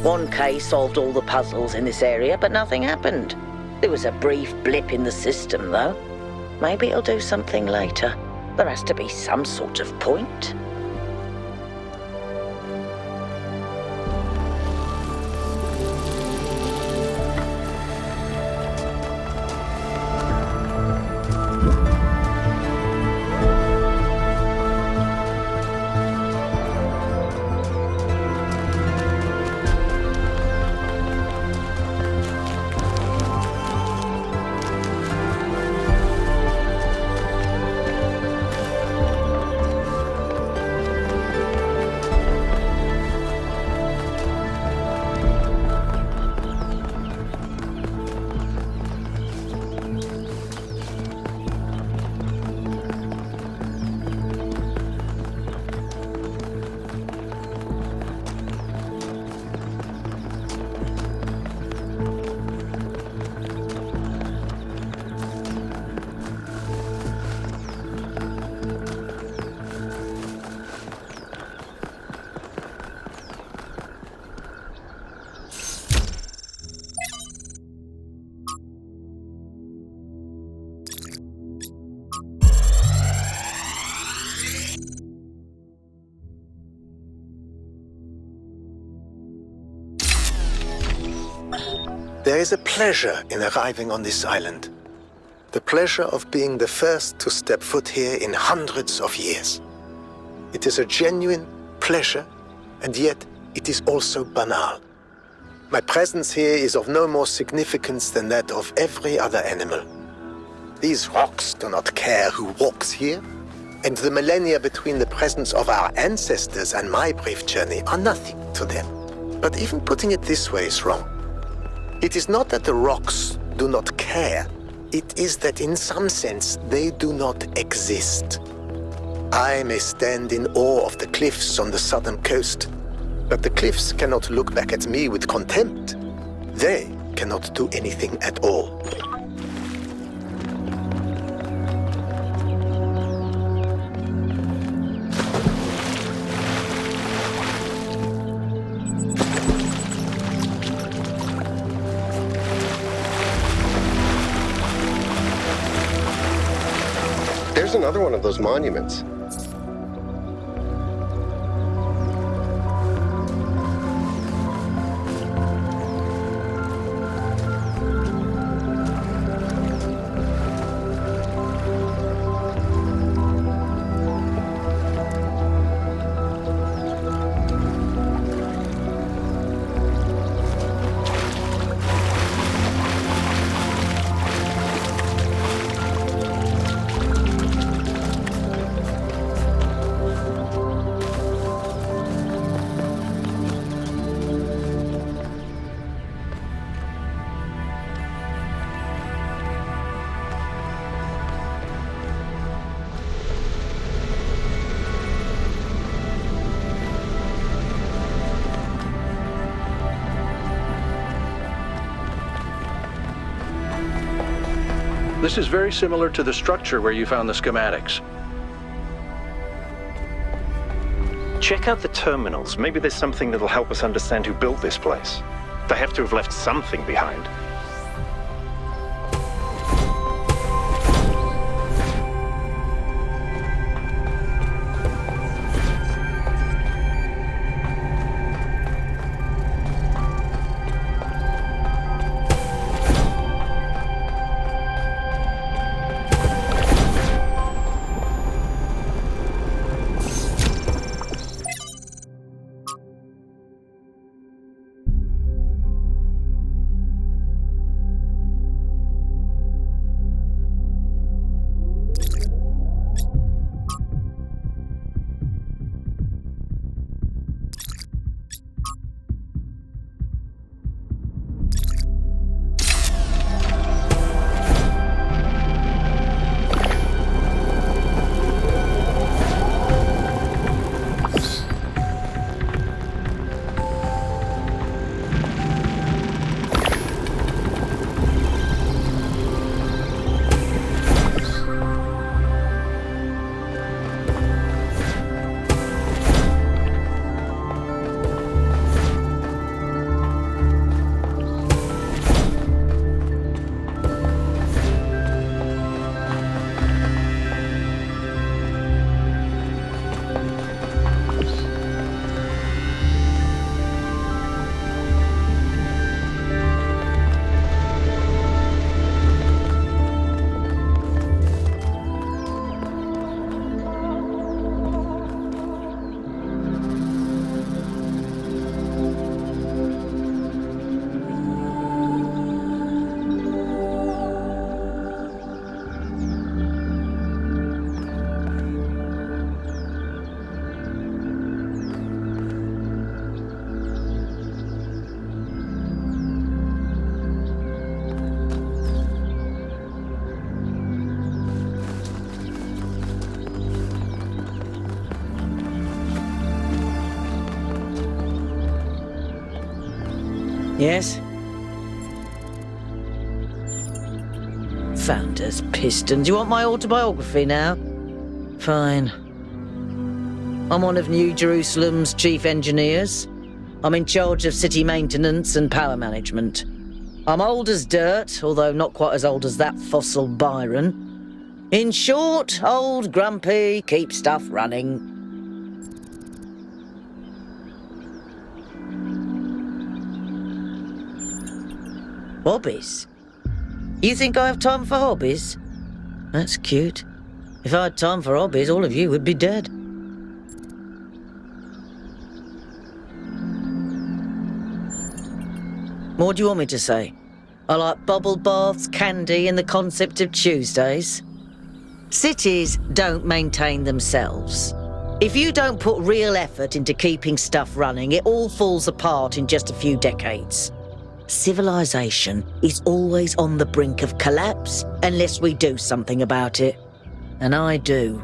1K solved all the puzzles in this area, but nothing happened. There was a brief blip in the system, though. Maybe it'll do something later. There has to be some sort of point. There is a pleasure in arriving on this island. The pleasure of being the first to step foot here in hundreds of years. It is a genuine pleasure, and yet it is also banal. My presence here is of no more significance than that of every other animal. These rocks do not care who walks here, and the millennia between the presence of our ancestors and my brief journey are nothing to them. But even putting it this way is wrong. It is not that the rocks do not care. It is that in some sense they do not exist. I may stand in awe of the cliffs on the southern coast, but the cliffs cannot look back at me with contempt. They cannot do anything at all. There's another one of those monuments. This is very similar to the structure where you found the schematics. Check out the terminals. Maybe there's something that'll help us understand who built this place. They have to have left something behind. Yes? Founders Piston. Do you want my autobiography now? Fine. I'm one of New Jerusalem's chief engineers. I'm in charge of city maintenance and power management. I'm old as dirt, although not quite as old as that fossil Byron. In short, old, grumpy, keep stuff running. Hobbies? You think I have time for hobbies? That's cute. If I had time for hobbies, all of you would be dead. What do you want me to say? I like bubble baths, candy, and the concept of Tuesdays. Cities don't maintain themselves. If you don't put real effort into keeping stuff running, it all falls apart in just a few decades. Civilization is always on the brink of collapse unless we do something about it. And I do.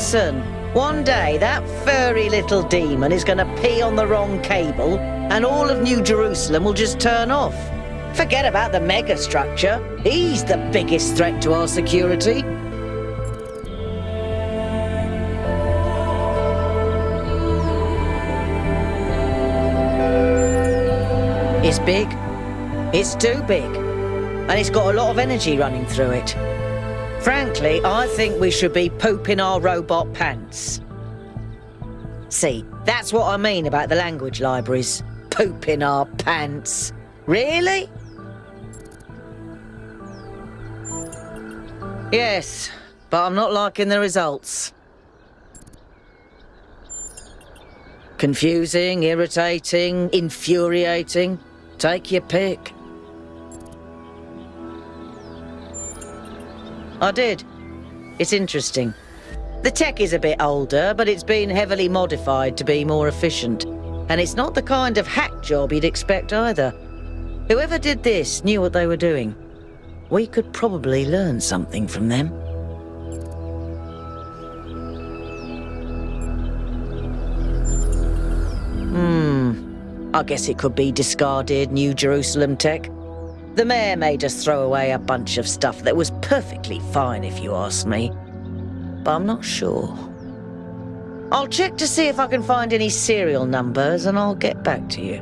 Listen, one day that furry little demon is going to pee on the wrong cable and all of New Jerusalem will just turn off. Forget about the megastructure. He's the biggest threat to our security. It's big. It's too big. And it's got a lot of energy running through it. Frankly, I think we should be pooping our robot pants. See, that's what I mean about the language libraries. Pooping our pants. Really? Yes, but I'm not liking the results. Confusing, irritating, infuriating. Take your pick. I did. It's interesting. The tech is a bit older, but it's been heavily modified to be more efficient. And it's not the kind of hack job you'd expect either. Whoever did this knew what they were doing. We could probably learn something from them. I guess it could be discarded New Jerusalem tech. The mayor made us throw away a bunch of stuff that was perfectly fine if you ask me. But I'm not sure. I'll check to see if I can find any serial numbers and I'll get back to you.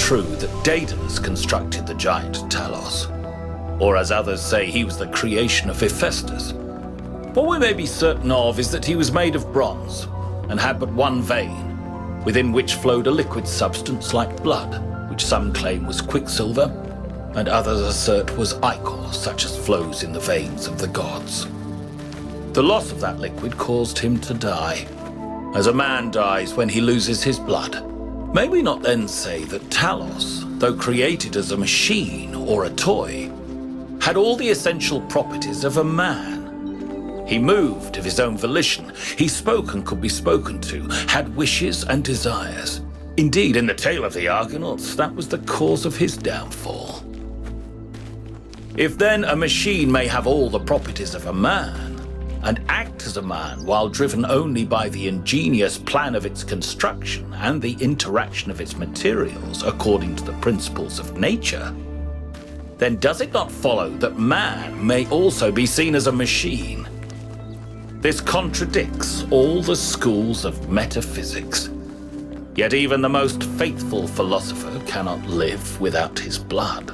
true that Daedalus constructed the giant Talos, or as others say, he was the creation of Hephaestus. What we may be certain of is that he was made of bronze and had but one vein, within which flowed a liquid substance like blood, which some claim was quicksilver, and others assert was ichor, such as flows in the veins of the gods. The loss of that liquid caused him to die, as a man dies when he loses his blood. May we not then say that Talos, though created as a machine or a toy, had all the essential properties of a man? He moved of his own volition, he spoke and could be spoken to, had wishes and desires. Indeed, in the tale of the Argonauts, that was the cause of his downfall. If then a machine may have all the properties of a man, and act as a man while driven only by the ingenious plan of its construction and the interaction of its materials according to the principles of nature, then does it not follow that man may also be seen as a machine? This contradicts all the schools of metaphysics. Yet even the most faithful philosopher cannot live without his blood.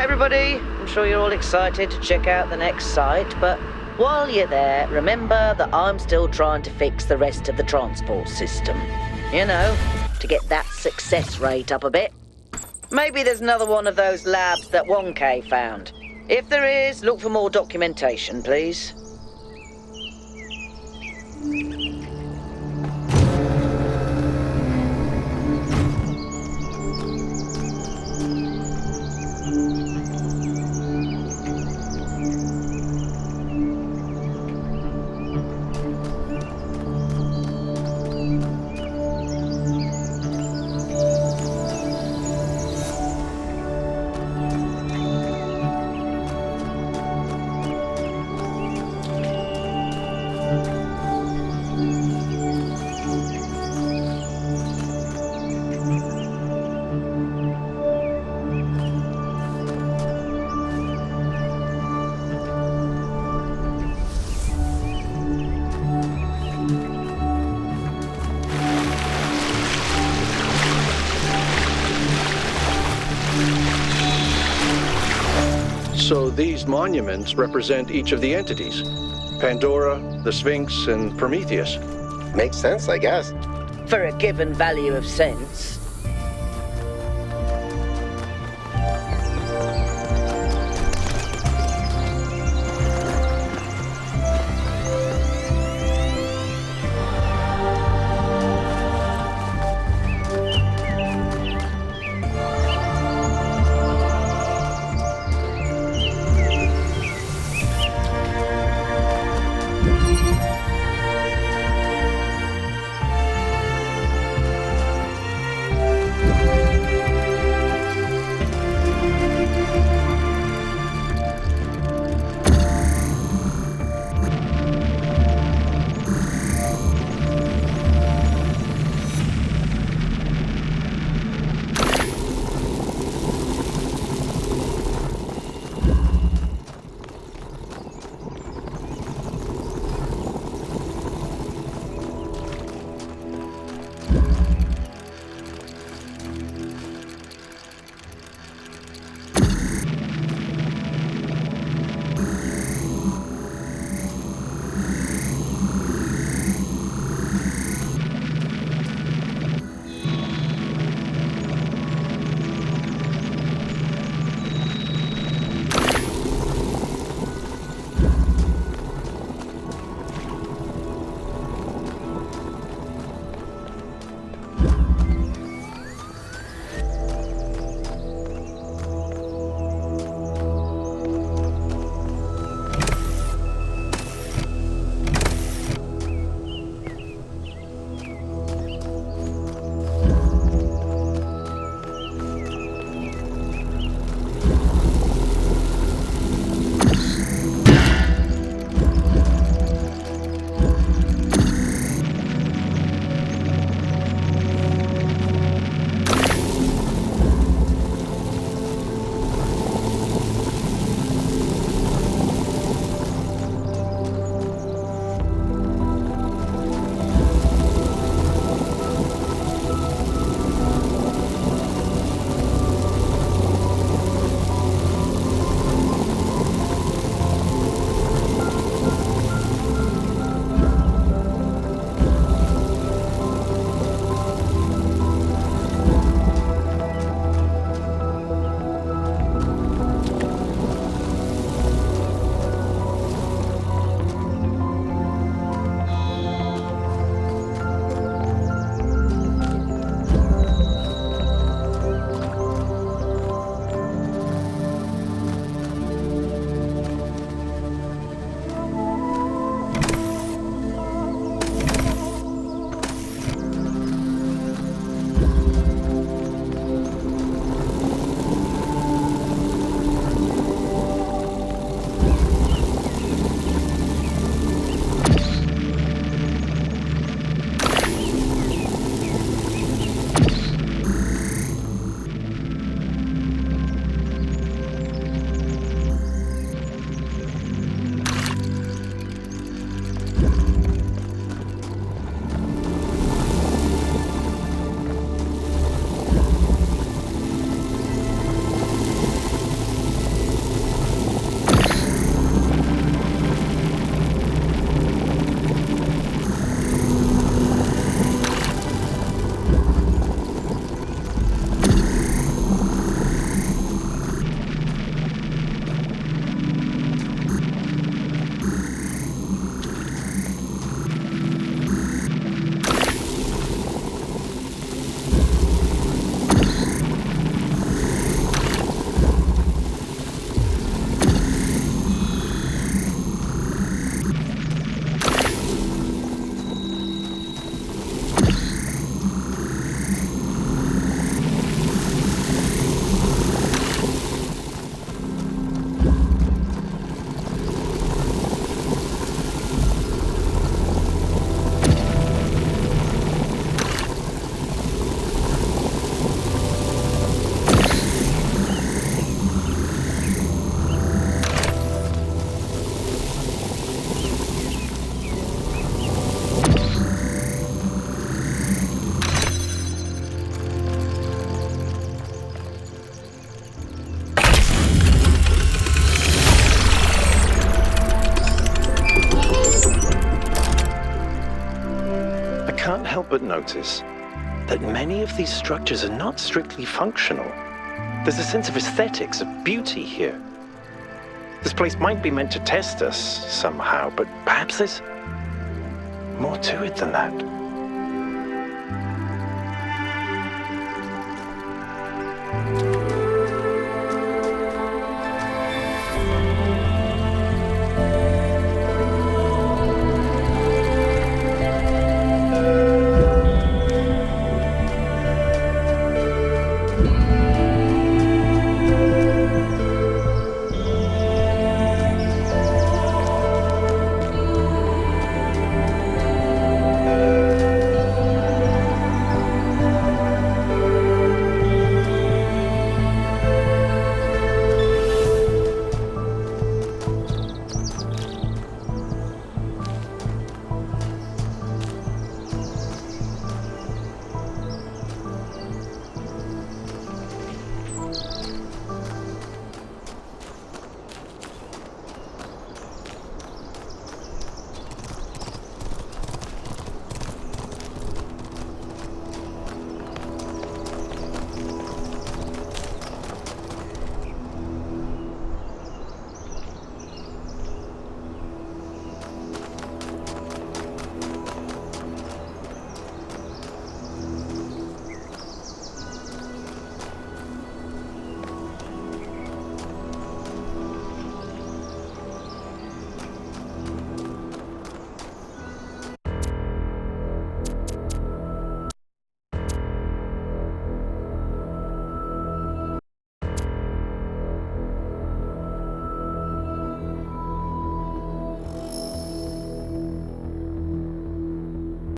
Everybody, I'm sure you're all excited to check out the next site, but while you're there, remember that I'm still trying to fix the rest of the transport system. You know, to get that success rate up a bit. Maybe there's another one of those labs that Wonke found. If there is, look for more documentation, please. So these monuments represent each of the entities. Pandora, the Sphinx, and Prometheus. Makes sense, I guess. For a given value of sense. can't help but notice that many of these structures are not strictly functional. There's a sense of aesthetics, of beauty here. This place might be meant to test us somehow, but perhaps there's more to it than that.